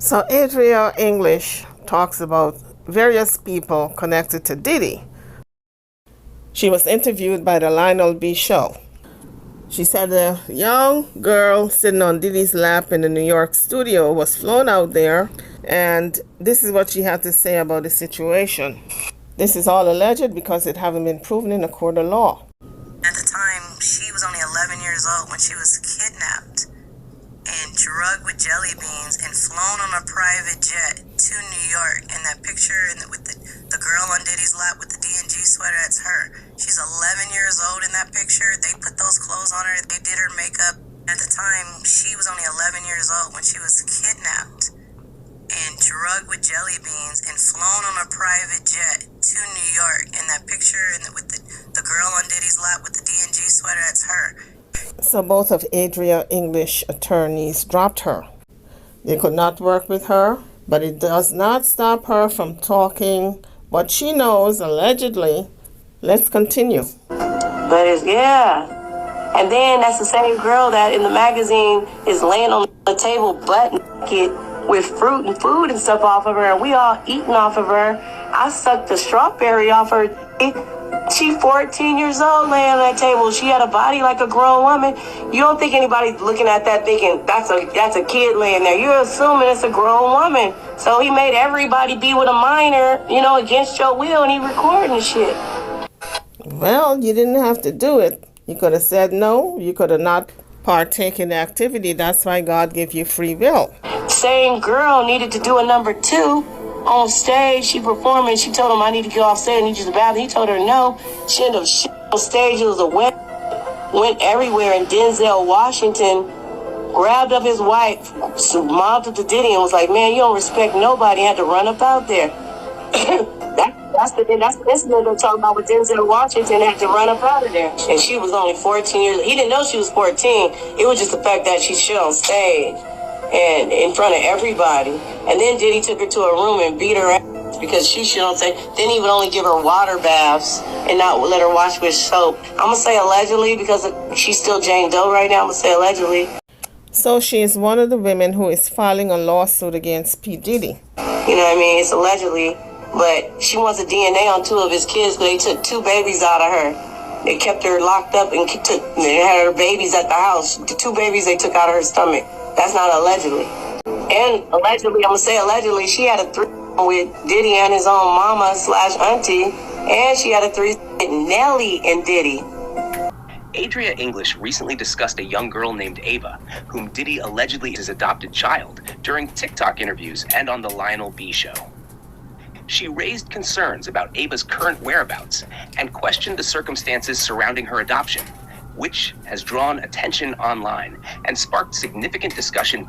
So Adria English talks about various people connected to Diddy. She was interviewed by the Lionel B. Show. She said a young girl sitting on Diddy's lap in the New York studio was flown out there, and this is what she had to say about the situation. This is all alleged because it haven't been proven in a court of law. At the time, she was only 11 years old when she was kidnapped and drugged with jelly beans and flown on a private jet to New York. And that picture with the girl on Diddy's lap with the D&G sweater, that's her. She's 11 years old in that picture. They put those clothes on her. They did her makeup. At the time, she was only 11 years old when she was kidnapped and drugged with jelly beans and flown on a private jet to New York. And that picture with the girl on Diddy's lap with the D&G sweater, that's her. So both of Adria English attorneys dropped her. They could not work with her, but it does not stop her from talking what she knows, allegedly. Let's continue. But and then that's the same girl that in the magazine is laying on the table butt naked with fruit and food and stuff off of her, and we all eating off of her. I sucked the strawberry off her. She 14 years old laying on that table. She had a body like a grown woman. You don't think anybody's looking at that thinking that's a kid laying there. You're assuming it's a grown woman. So he made everybody be with a minor, against your will, and he recording the shit. Well, you didn't have to do it. You could have said no. You could have not partaken in the activity. That's why God gave you free will. Same girl needed to do a number 2 on stage. She performed and she told him, I need to go off stage, I need to use the bathroom. He told her no. She ended up shit on stage. It was a went everywhere, and Denzel Washington grabbed up his wife, mobbed up to Diddy, and was like, man, you don't respect nobody. Had to run up out there. That's the incident they're talking about with Denzel Washington had to run up out of there. And she was only 14 years old. He didn't know she was 14. It was just the fact that she shit on stage and in front of everybody. And then Diddy took her to a room and beat her ass because she shit on stage. Then he would only give her water baths and not let her wash with soap. I'm going to say allegedly because she's still Jane Doe right now. I'm going to say allegedly. So she is one of the women who is filing a lawsuit against P. Diddy. You know what I mean? It's allegedly. But she wants a DNA on 2 of his kids, but they took 2 babies out of her. They kept her locked up and they had her babies at the house. The 2 babies they took out of her stomach. That's not allegedly. And allegedly, I'm going to say allegedly, she had a 3 with Diddy and his own mama / auntie. And she had a 3 with Nelly and Diddy. Adria English recently discussed a young girl named Ava, whom Diddy allegedly is his adopted child, during TikTok interviews and on the Lionel B. Show. She raised concerns about Ava's current whereabouts and questioned the circumstances surrounding her adoption, which has drawn attention online and sparked significant discussion.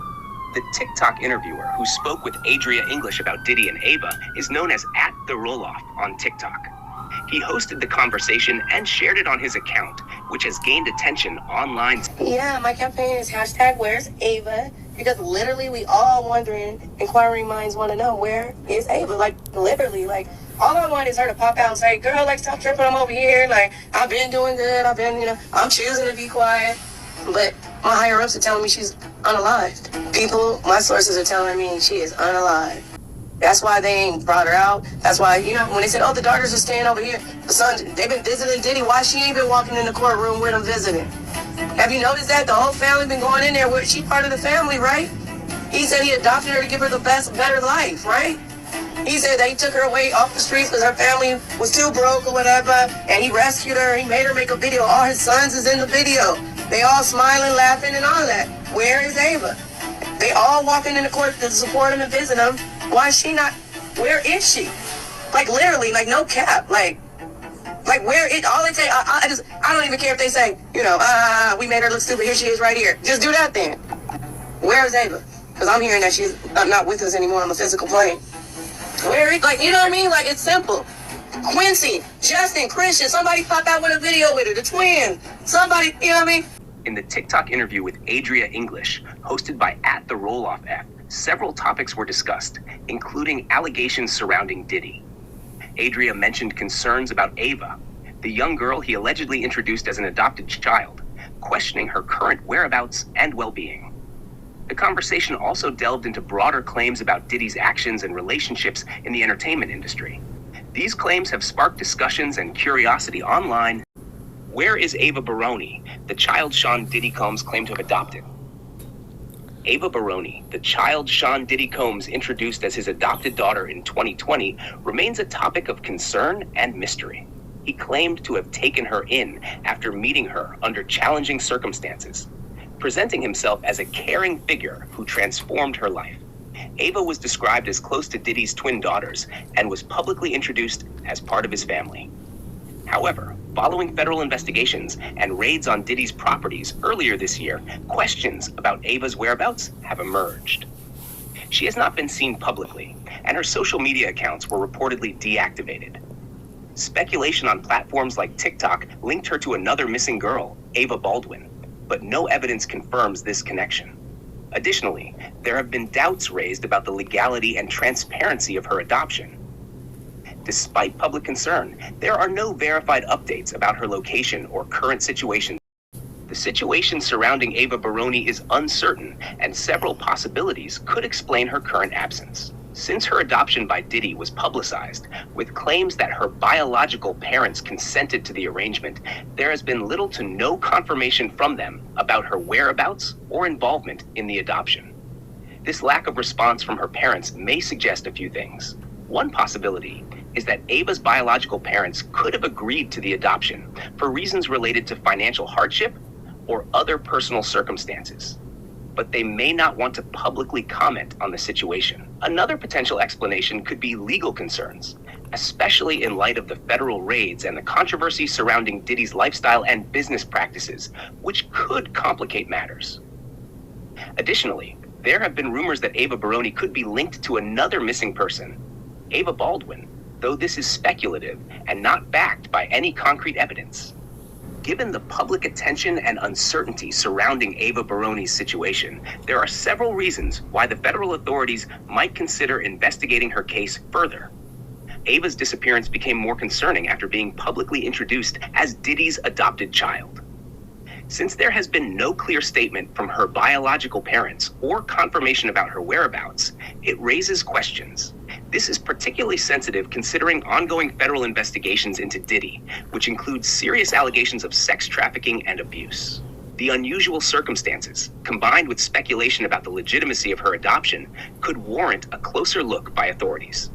The TikTok interviewer who spoke with Adria English about Diddy and Ava is known as @TheRolloff on TikTok. He hosted the conversation and shared it on his account, which has gained attention online. Yeah, my campaign is #Where's Ava? Because literally we all wondering, inquiring minds want to know, where is Ava? Like, literally, like, all I want is her to pop out and say, girl, like, stop tripping, I'm over here. Like, I've been doing good. I'm choosing to be quiet. But my higher ups are telling me she's unalived. My sources are telling me she is unalived. That's why they ain't brought her out. That's why, when they said, the daughters are staying over here, the sons, they've been visiting Diddy. Why she ain't been walking in the courtroom with them visiting? Have you noticed that? The whole family been going in there. She's part of the family, right? He said he adopted her to give her the better life, right? He said that he took her away off the streets because her family was too broke or whatever, and he rescued her. He made her make a video. All his sons is in the video. They all smiling, laughing, and all that. Where is Ava? They all walking in the court to support him and visit him. Why is she not? Where is she? Like, literally, like, no cap. Like where it? All they say, I don't even care if they say, we made her look stupid. Here she is, right here. Just do that then. Where is Ava? Because I'm hearing that she's not with us anymore on the physical plane. Where is? Like, you know what I mean? Like, it's simple. Quincy, Justin, Christian, somebody pop out with a video with her. The twins. Somebody, you know what I mean? In the TikTok interview with Adria English, hosted by @TheRolloff, several topics were discussed, including allegations surrounding Diddy. Adria mentioned concerns about Ava, the young girl he allegedly introduced as an adopted child, questioning her current whereabouts and well-being. The conversation also delved into broader claims about Diddy's actions and relationships in the entertainment industry. These claims have sparked discussions and curiosity online. Where is Ava Baroni, the child Sean Diddy Combs claimed to have adopted? Ava Baroni, the child Sean Diddy Combs introduced as his adopted daughter in 2020, remains a topic of concern and mystery. He claimed to have taken her in after meeting her under challenging circumstances, presenting himself as a caring figure who transformed her life. Ava was described as close to Diddy's twin daughters and was publicly introduced as part of his family. However, following federal investigations and raids on Diddy's properties earlier this year, questions about Ava's whereabouts have emerged. She has not been seen publicly, and her social media accounts were reportedly deactivated. Speculation on platforms like TikTok linked her to another missing girl, Ava Baldwin, but no evidence confirms this connection. Additionally, there have been doubts raised about the legality and transparency of her adoption. Despite public concern, there are no verified updates about her location or current situation. The situation surrounding Ava Baroni is uncertain, and several possibilities could explain her current absence. Since her adoption by Diddy was publicized, with claims that her biological parents consented to the arrangement, there has been little to no confirmation from them about her whereabouts or involvement in the adoption. This lack of response from her parents may suggest a few things. One possibility is that Ava's biological parents could have agreed to the adoption for reasons related to financial hardship or other personal circumstances, but they may not want to publicly comment on the situation. Another potential explanation could be legal concerns, especially in light of the federal raids and the controversy surrounding Diddy's lifestyle and business practices, which could complicate matters. Additionally, there have been rumors that Ava Baroni could be linked to another missing person, Ava Baldwin, though this is speculative and not backed by any concrete evidence. Given the public attention and uncertainty surrounding Ava Baroni's situation, there are several reasons why the federal authorities might consider investigating her case further. Ava's disappearance became more concerning after being publicly introduced as Diddy's adopted child. Since there has been no clear statement from her biological parents or confirmation about her whereabouts, it raises questions. This is particularly sensitive considering ongoing federal investigations into Diddy, which include serious allegations of sex trafficking and abuse. The unusual circumstances, combined with speculation about the legitimacy of her adoption, could warrant a closer look by authorities.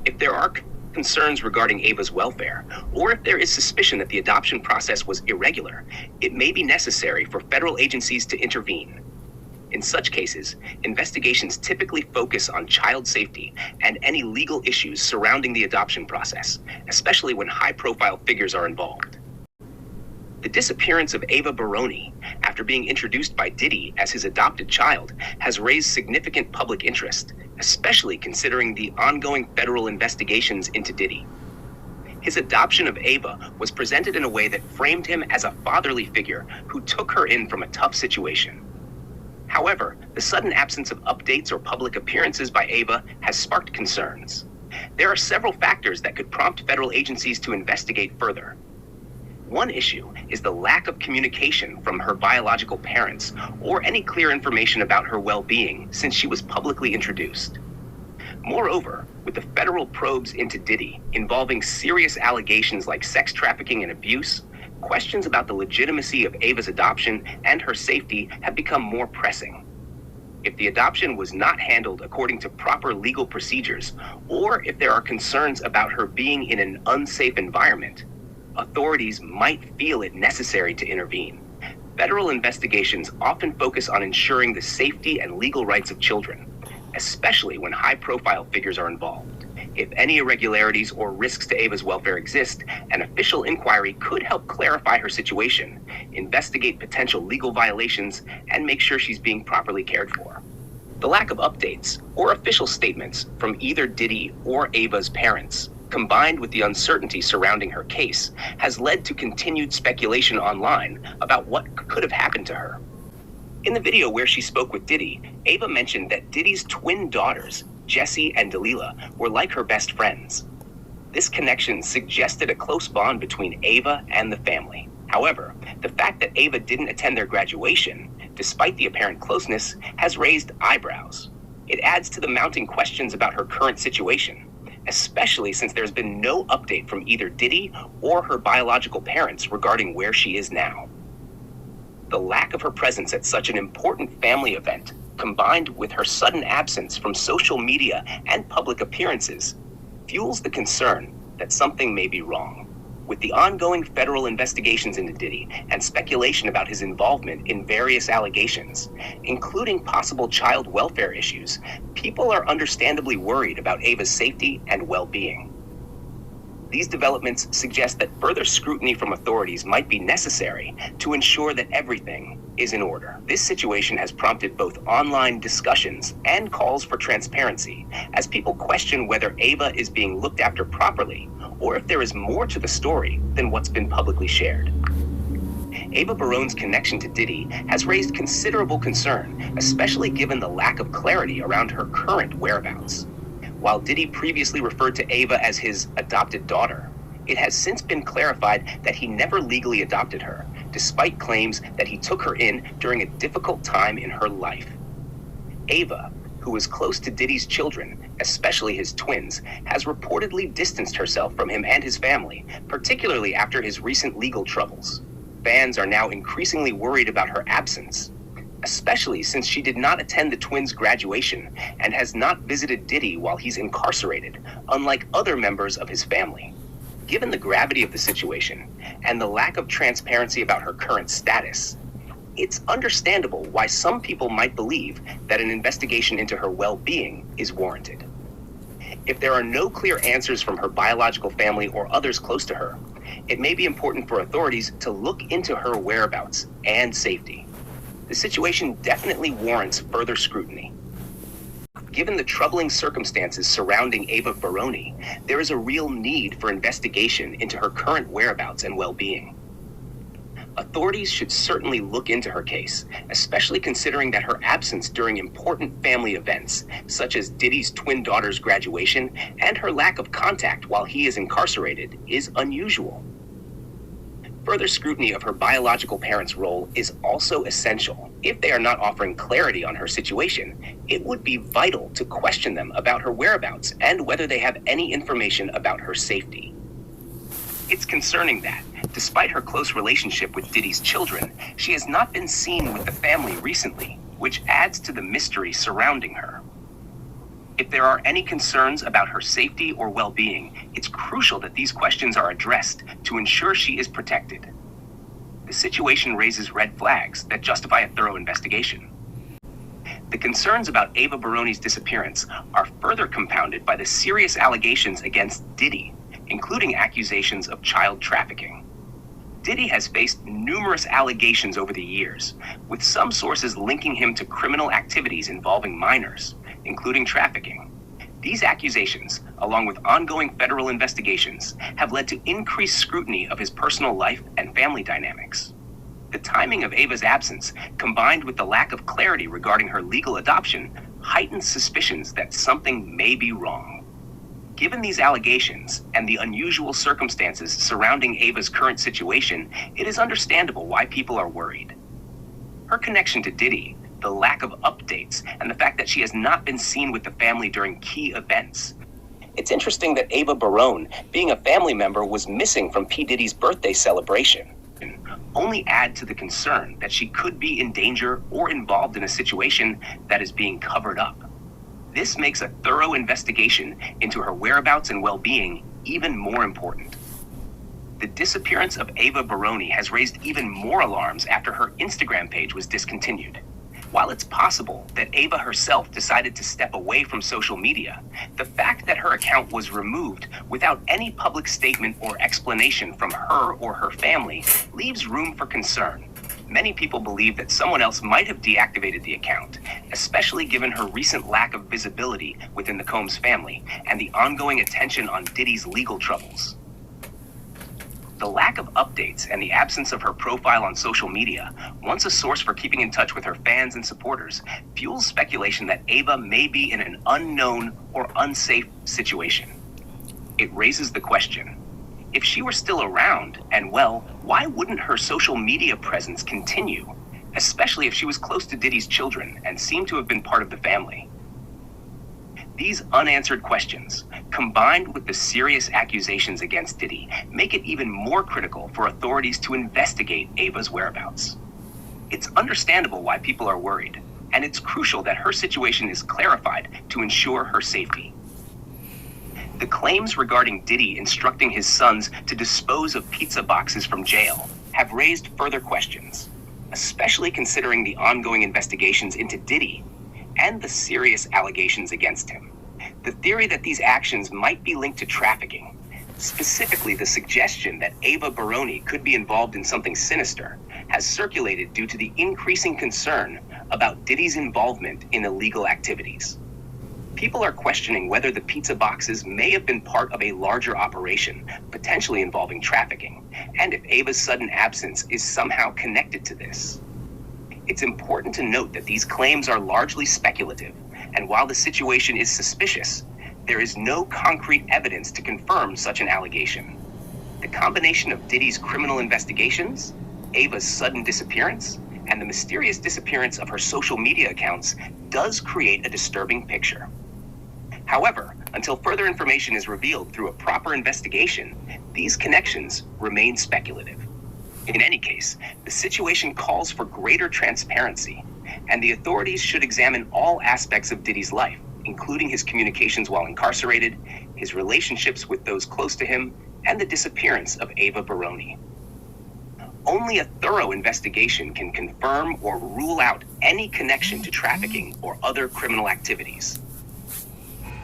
If there are concerns regarding Ava's welfare, or if there is suspicion that the adoption process was irregular, it may be necessary for federal agencies to intervene. In such cases, investigations typically focus on child safety and any legal issues surrounding the adoption process, especially when high-profile figures are involved. The disappearance of Ava Baroni, after being introduced by Diddy as his adopted child, has raised significant public interest, especially considering the ongoing federal investigations into Diddy. His adoption of Ava was presented in a way that framed him as a fatherly figure who took her in from a tough situation. However, the sudden absence of updates or public appearances by Ava has sparked concerns. There are several factors that could prompt federal agencies to investigate further. One issue is the lack of communication from her biological parents or any clear information about her well-being since she was publicly introduced. Moreover, with the federal probes into Diddy involving serious allegations like sex trafficking and abuse, questions about the legitimacy of Ava's adoption and her safety have become more pressing. If the adoption was not handled according to proper legal procedures, or if there are concerns about her being in an unsafe environment, authorities might feel it necessary to intervene. Federal investigations often focus on ensuring the safety and legal rights of children, especially when high-profile figures are involved. If any irregularities or risks to Ava's welfare exist, an official inquiry could help clarify her situation, investigate potential legal violations, and make sure she's being properly cared for. The lack of updates or official statements from either Diddy or Ava's parents, combined with the uncertainty surrounding her case, has led to continued speculation online about what could have happened to her. In the video where she spoke with Diddy, Ava mentioned that Diddy's twin daughters, Jessie and Delilah, were like her best friends. This connection suggested a close bond between Ava and the family. However, the fact that Ava didn't attend their graduation despite the apparent closeness, has raised eyebrows. It adds to the mounting questions about her current situation, especially since there's been no update from either Diddy or her biological parents regarding where she is now. The lack of her presence at such an important family event, combined with her sudden absence from social media and public appearances, fuels the concern that something may be wrong. With the ongoing federal investigations into Diddy and speculation about his involvement in various allegations, including possible child welfare issues, people are understandably worried about Ava's safety and well-being. These developments suggest that further scrutiny from authorities might be necessary to ensure that everything is in order. This situation has prompted both online discussions and calls for transparency, as people question whether Ava is being looked after properly or if there is more to the story than what's been publicly shared. Ava Barone's connection to Diddy has raised considerable concern, especially given the lack of clarity around her current whereabouts. While Diddy previously referred to Ava as his adopted daughter, it has since been clarified that he never legally adopted her, despite claims that he took her in during a difficult time in her life. Ava, who was close to Diddy's children, especially his twins, has reportedly distanced herself from him and his family, particularly after his recent legal troubles. Fans are now increasingly worried about her absence, especially since she did not attend the twins' graduation and has not visited Diddy while he's incarcerated, unlike other members of his family. Given the gravity of the situation and the lack of transparency about her current status, it's understandable why some people might believe that an investigation into her well-being is warranted. If there are no clear answers from her biological family or others close to her, it may be important for authorities to look into her whereabouts and safety. The situation definitely warrants further scrutiny. Given the troubling circumstances surrounding Ava Barone, there is a real need for investigation into her current whereabouts and well-being. Authorities should certainly look into her case, especially considering that her absence during important family events, such as Diddy's twin daughter's graduation and her lack of contact while he is incarcerated, is unusual. Further scrutiny of her biological parents' role is also essential. If they are not offering clarity on her situation, it would be vital to question them about her whereabouts and whether they have any information about her safety. It's concerning that, despite her close relationship with Diddy's children, she has not been seen with the family recently, which adds to the mystery surrounding her. If there are any concerns about her safety or well-being, it's crucial that these questions are addressed to ensure she is protected. The situation raises red flags that justify a thorough investigation. The concerns about Ava Barone's disappearance are further compounded by the serious allegations against Diddy, including accusations of child trafficking. Diddy has faced numerous allegations over the years, with some sources linking him to criminal activities involving minors, including trafficking. These accusations, along with ongoing federal investigations, have led to increased scrutiny of his personal life and family dynamics. The timing of Ava's absence, combined with the lack of clarity regarding her legal adoption, heightens suspicions that something may be wrong. Given these allegations and the unusual circumstances surrounding Ava's current situation, it is understandable why people are worried. Her connection to Diddy, the lack of updates, and the fact that she has not been seen with the family during key events. It's interesting that Ava Barone, being a family member, was missing from P. Diddy's birthday celebration, only add to the concern that she could be in danger or involved in a situation that is being covered up. This makes a thorough investigation into her whereabouts and well-being even more important. The disappearance of Ava Barone has raised even more alarms after her Instagram page was discontinued. While it's possible that Ava herself decided to step away from social media, the fact that her account was removed without any public statement or explanation from her or her family leaves room for concern. Many people believe that someone else might have deactivated the account, especially given her recent lack of visibility within the Combs family and the ongoing attention on Diddy's legal troubles. The lack of updates and the absence of her profile on social media, once a source for keeping in touch with her fans and supporters, fuels speculation that Ava may be in an unknown or unsafe situation. It raises the question: if she were still around and well, why wouldn't her social media presence continue? especially if she was close to Diddy's children and seemed to have been part of the family. These unanswered questions, combined with the serious accusations against Diddy, make it even more critical for authorities to investigate Ava's whereabouts. It's understandable why people are worried, and it's crucial that her situation is clarified to ensure her safety. The claims regarding Diddy instructing his sons to dispose of pizza boxes from jail have raised further questions, especially considering the ongoing investigations into Diddy and the serious allegations against him. The theory that these actions might be linked to trafficking, specifically the suggestion that Ava Baroni could be involved in something sinister, has circulated due to the increasing concern about Diddy's involvement in illegal activities. People are questioning whether the pizza boxes may have been part of a larger operation, potentially involving trafficking, and if Ava's sudden absence is somehow connected to this. It's important to note that these claims are largely speculative, and while the situation is suspicious, there is no concrete evidence to confirm such an allegation. The combination of Diddy's criminal investigations, Ava's sudden disappearance, and the mysterious disappearance of her social media accounts does create a disturbing picture. However, until further information is revealed through a proper investigation, these connections remain speculative. In any case, the situation calls for greater transparency, and the authorities should examine all aspects of Diddy's life, including his communications while incarcerated, his relationships with those close to him, and the disappearance of Ava Baroni. Only a thorough investigation can confirm or rule out any connection to trafficking or other criminal activities.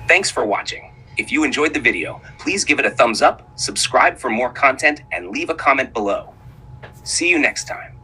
Thanks for watching. If you enjoyed the video, please give it a thumbs up, subscribe for more content, and leave a comment below. See you next time.